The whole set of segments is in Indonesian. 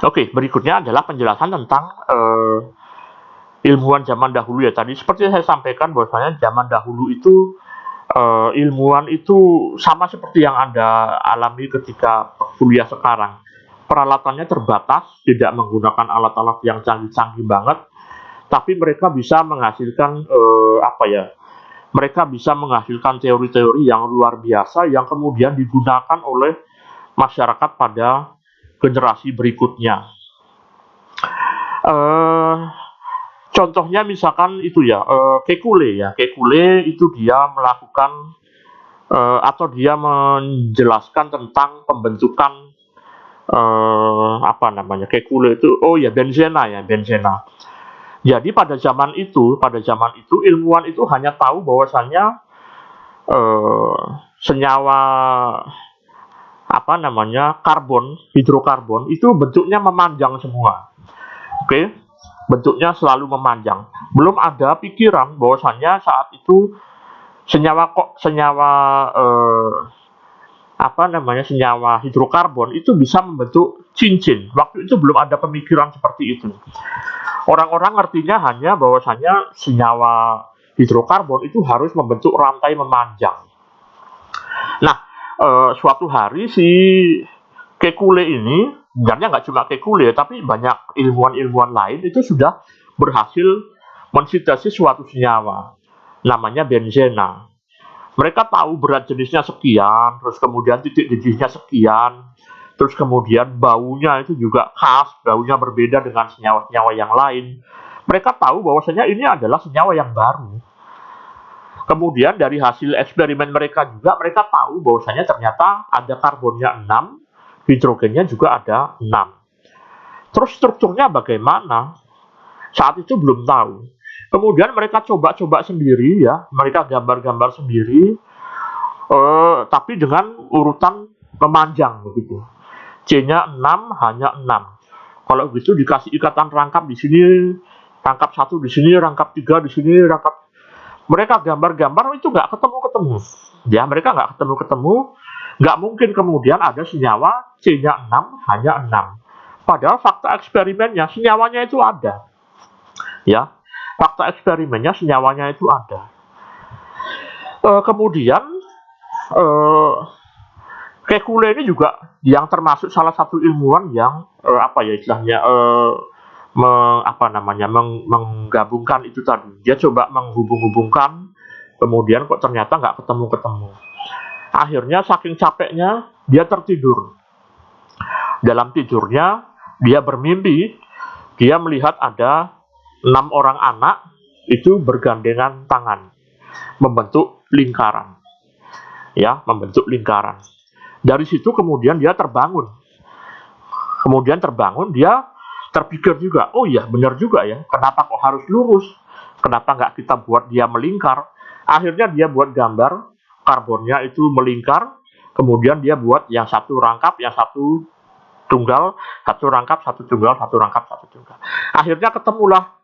Oke, berikutnya adalah penjelasan tentang ilmuwan zaman dahulu ya. Tadi seperti saya sampaikan bahwasanya zaman dahulu itu ilmuwan itu sama seperti yang Anda alami ketika kuliah sekarang. Peralatannya terbatas, tidak menggunakan alat-alat yang canggih-canggih banget, tapi mereka bisa menghasilkan apa ya? Mereka bisa menghasilkan teori-teori yang luar biasa yang kemudian digunakan oleh masyarakat pada generasi berikutnya. Eh, Contohnya misalkan itu ya, Kekule ya. Kekule itu dia melakukan atau dia menjelaskan tentang pembentukan apa namanya? Kekule itu oh ya benzena ya, benzena. Jadi pada zaman itu ilmuwan itu hanya tahu bahwasannya eh, senyawa apa namanya? Karbon, hidrokarbon itu bentuknya memanjang semua. Oke, bentuknya selalu memanjang. Belum ada pikiran bahwasannya saat itu senyawa apa namanya senyawa hidrokarbon itu bisa membentuk cincin. Waktu itu belum ada pemikiran seperti itu. Orang-orang artinya hanya bahwasannya senyawa hidrokarbon itu harus membentuk rantai memanjang. Nah, suatu hari si Kekule ini, sebenarnya nggak cuma Kekule, tapi banyak ilmuwan-ilmuwan lain itu sudah berhasil mensintesis suatu senyawa, namanya benzena. Mereka tahu berat jenisnya sekian, terus kemudian titik jenisnya sekian, terus kemudian baunya itu juga khas, baunya berbeda dengan senyawa-senyawa yang lain. Mereka tahu bahwasanya ini adalah senyawa yang baru. Kemudian dari hasil eksperimen mereka juga mereka tahu bahwasanya ternyata ada karbonnya 6, hidrogennya juga ada 6. Terus strukturnya bagaimana? Saat itu belum tahu. Kemudian mereka coba-coba sendiri ya, mereka gambar-gambar sendiri, tapi dengan urutan memanjang begitu. C-nya 6, hanya 6. Kalau gitu dikasih ikatan rangkap di sini, rangkap 1 di sini, rangkap 3 di sini, rangkap. Mereka gambar-gambar itu nggak ketemu-ketemu. Ya, mereka nggak ketemu-ketemu. Nggak mungkin kemudian ada senyawa C-nya 6, hanya 6. Padahal fakta eksperimennya senyawanya itu ada. Ya, fakta eksperimennya senyawanya itu ada. Kemudian eh, Kekule ini juga yang termasuk salah satu ilmuwan yang apa ya istilahnya menggabungkan itu tadi. Dia coba menghubung-hubungkan, kemudian kok ternyata nggak ketemu-ketemu. Akhirnya saking capeknya dia tertidur. Dalam tidurnya dia bermimpi, dia melihat ada 6 orang anak itu bergandengan tangan, membentuk lingkaran. Ya, membentuk lingkaran. Dari situ kemudian dia terbangun. Dia terpikir juga, oh iya benar juga ya, kenapa kok harus lurus? Kenapa nggak kita buat dia melingkar? Akhirnya dia buat gambar karbonnya itu melingkar, kemudian dia buat yang satu rangkap, yang satu tunggal, satu rangkap, satu tunggal, satu rangkap, satu tunggal. Akhirnya ketemulah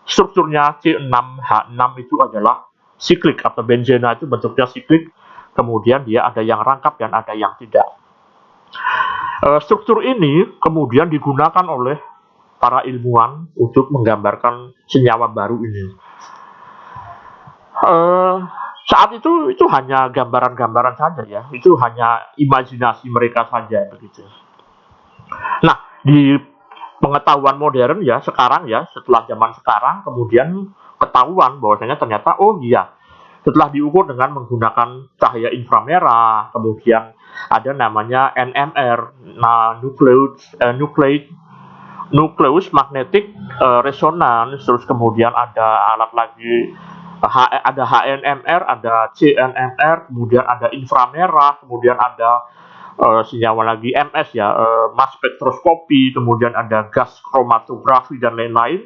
strukturnya C6H6 itu adalah siklik atau benzena itu bentuknya siklik, kemudian dia ada yang rangkap dan ada yang tidak. Struktur ini kemudian digunakan oleh para ilmuwan untuk menggambarkan senyawa baru ini. Saat itu hanya gambaran-gambaran saja ya, itu hanya imajinasi mereka saja begitu. Nah, di pengetahuan modern ya sekarang ya, setelah zaman sekarang kemudian ketahuan bahwasanya ternyata oh iya, setelah diukur dengan menggunakan cahaya inframerah, kemudian ada namanya NMR, nah nucleus magnetic resonance, terus kemudian ada alat lagi ada HNMR, ada CNMR, kemudian ada inframerah, kemudian ada senyawa lagi MS ya, mass spektroskopi, kemudian ada gas kromatografi dan lain-lain.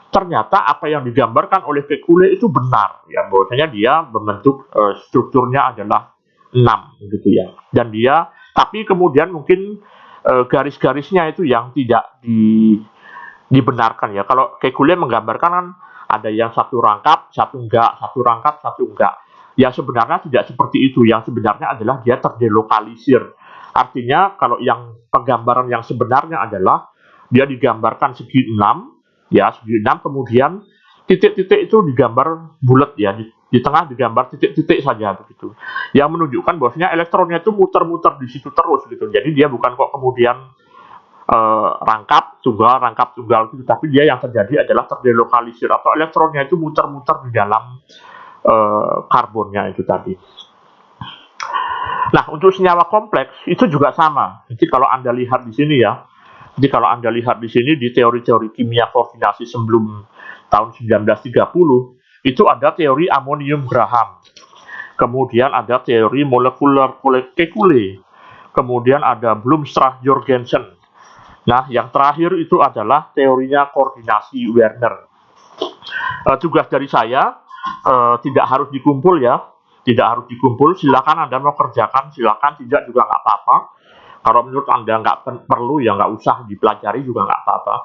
Ternyata apa yang digambarkan oleh Kekule itu benar ya, bahwasanya dia membentuk strukturnya adalah 6 gitu ya. Dan dia tapi kemudian mungkin garis-garisnya itu yang tidak dibenarkan ya. Kalau Kekule menggambarkan kan ada yang satu rangkap, satu enggak, satu rangkap, satu enggak. Ya sebenarnya tidak seperti itu. Yang sebenarnya adalah dia terdelokalisir. Artinya kalau yang penggambaran yang sebenarnya adalah dia digambarkan segi 6, ya segi 6, kemudian titik-titik itu digambar bulat ya, di tengah digambar titik-titik saja begitu. Yang menunjukkan bahwasanya elektronnya itu muter-muter di situ terus gitu. Jadi dia bukan kok kemudian rangkap tunggal gitu, tapi dia yang terjadi adalah terdelokalisir atau elektronnya itu muter-muter di dalam karbonnya itu tadi. Nah, untuk senyawa kompleks itu juga sama. Jadi kalau Anda lihat di sini ya, jadi kalau Anda lihat di sini di teori-teori kimia koordinasi sebelum tahun 1930, itu ada teori amonium Graham. Kemudian ada teori molekuler Kekulé. Kemudian ada Bloomstrath-Jorgensen. Nah, yang terakhir itu adalah teorinya koordinasi Werner. Tugas dari saya tidak harus dikumpul ya, tidak harus dikumpul. Silakan Anda mau kerjakan, silakan, tidak juga nggak apa-apa. Kalau menurut Anda nggak perlu ya nggak usah dipelajari juga nggak apa-apa.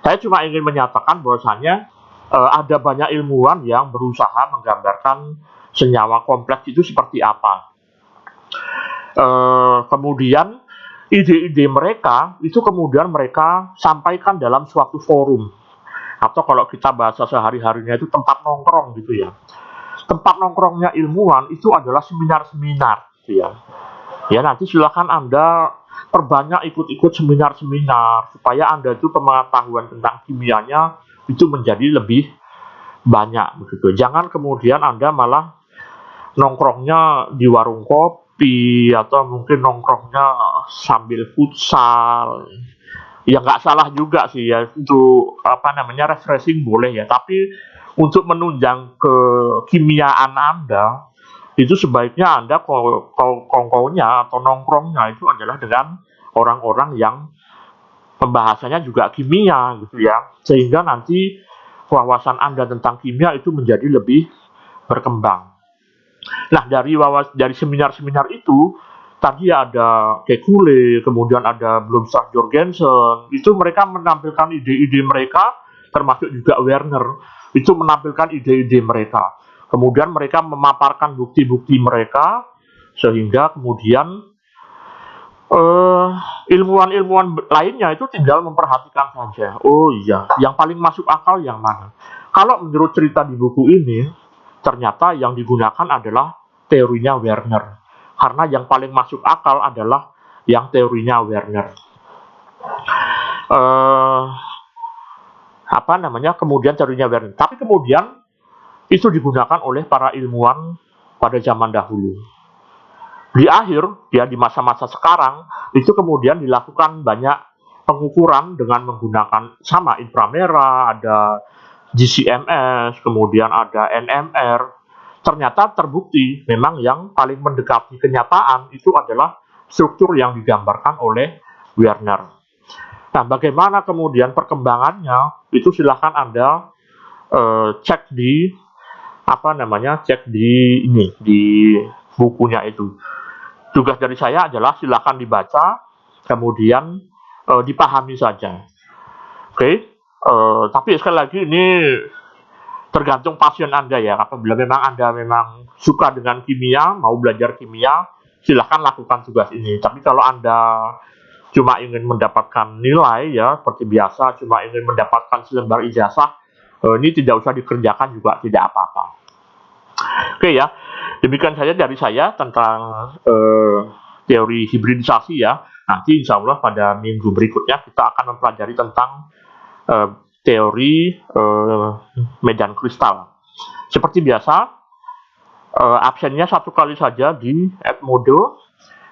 Saya cuma ingin menyatakan bahwasanya ada banyak ilmuwan yang berusaha menggambarkan senyawa kompleks itu seperti apa. Kemudian ide-ide mereka itu kemudian mereka sampaikan dalam suatu forum, atau kalau kita bahasa sehari-harinya itu tempat nongkrong gitu ya. Tempat nongkrongnya ilmuwan itu adalah seminar-seminar gitu ya. Ya nanti silakan Anda perbanyak ikut-ikut seminar-seminar supaya Anda itu pengetahuan tentang kimianya itu menjadi lebih banyak begitu. Jangan kemudian Anda malah nongkrongnya di warung kopi atau mungkin nongkrongnya sambil futsal. Ya nggak salah juga sih ya, untuk refreshing boleh ya, tapi untuk menunjang kekimiaan Anda itu sebaiknya Anda kongkonya atau nongkrongnya itu adalah dengan orang-orang yang pembahasannya juga kimia gitu ya, sehingga nanti wawasan Anda tentang kimia itu menjadi lebih berkembang. Nah, dari seminar-seminar itu tadi ada Kekulé, kemudian ada Bloomstrath-Jorgensen, itu mereka menampilkan ide-ide mereka, termasuk juga Werner, itu menampilkan ide-ide mereka. Kemudian mereka memaparkan bukti-bukti mereka, sehingga kemudian ilmuwan-ilmuwan lainnya itu tinggal memperhatikan saja. Oh iya, yang paling masuk akal yang mana? Kalau menurut cerita di buku ini, ternyata yang digunakan adalah teorinya Werner. Karena yang paling masuk akal adalah yang teorinya Werner. Kemudian teorinya Werner. Tapi kemudian itu digunakan oleh para ilmuwan pada zaman dahulu. Di akhir, ya di masa-masa sekarang, itu kemudian dilakukan banyak pengukuran dengan menggunakan sama inframerah, ada GCMS, kemudian ada NMR. Ternyata terbukti memang yang paling mendekati kenyataan itu adalah struktur yang digambarkan oleh Werner. Nah, bagaimana kemudian perkembangannya itu silahkan Anda cek di di bukunya itu. Tugas dari saya adalah silahkan dibaca, kemudian dipahami saja. Oke, tapi sekali lagi ini tergantung passion Anda ya. Apabila memang Anda memang suka dengan kimia, mau belajar kimia, silahkan lakukan tugas ini. Tapi kalau Anda cuma ingin mendapatkan nilai ya, seperti biasa, cuma ingin mendapatkan selembar ijazah, ini tidak usah dikerjakan juga tidak apa-apa. Oke ya, demikian saja dari saya tentang teori hibridisasi ya. Nanti insya Allah pada minggu berikutnya kita akan mempelajari tentang teori medan kristal. Seperti biasa, absennya satu kali saja di Edmodo.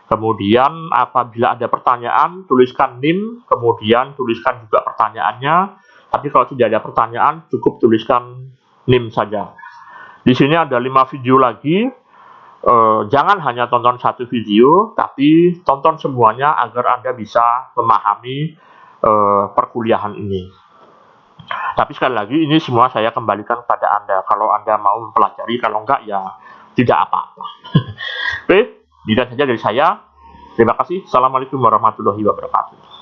Kemudian apabila ada pertanyaan, tuliskan NIM, kemudian tuliskan juga pertanyaannya. Tapi kalau tidak ada pertanyaan, cukup tuliskan NIM saja. Di sini ada 5 video lagi. Jangan hanya tonton satu video, tapi tonton semuanya agar Anda bisa memahami perkuliahan ini. Tapi sekali lagi ini semua saya kembalikan kepada Anda. Kalau Anda mau mempelajari, kalau enggak ya tidak apa-apa. Oke, demikian saja dari saya. Terima kasih. Assalamualaikum warahmatullahi wabarakatuh.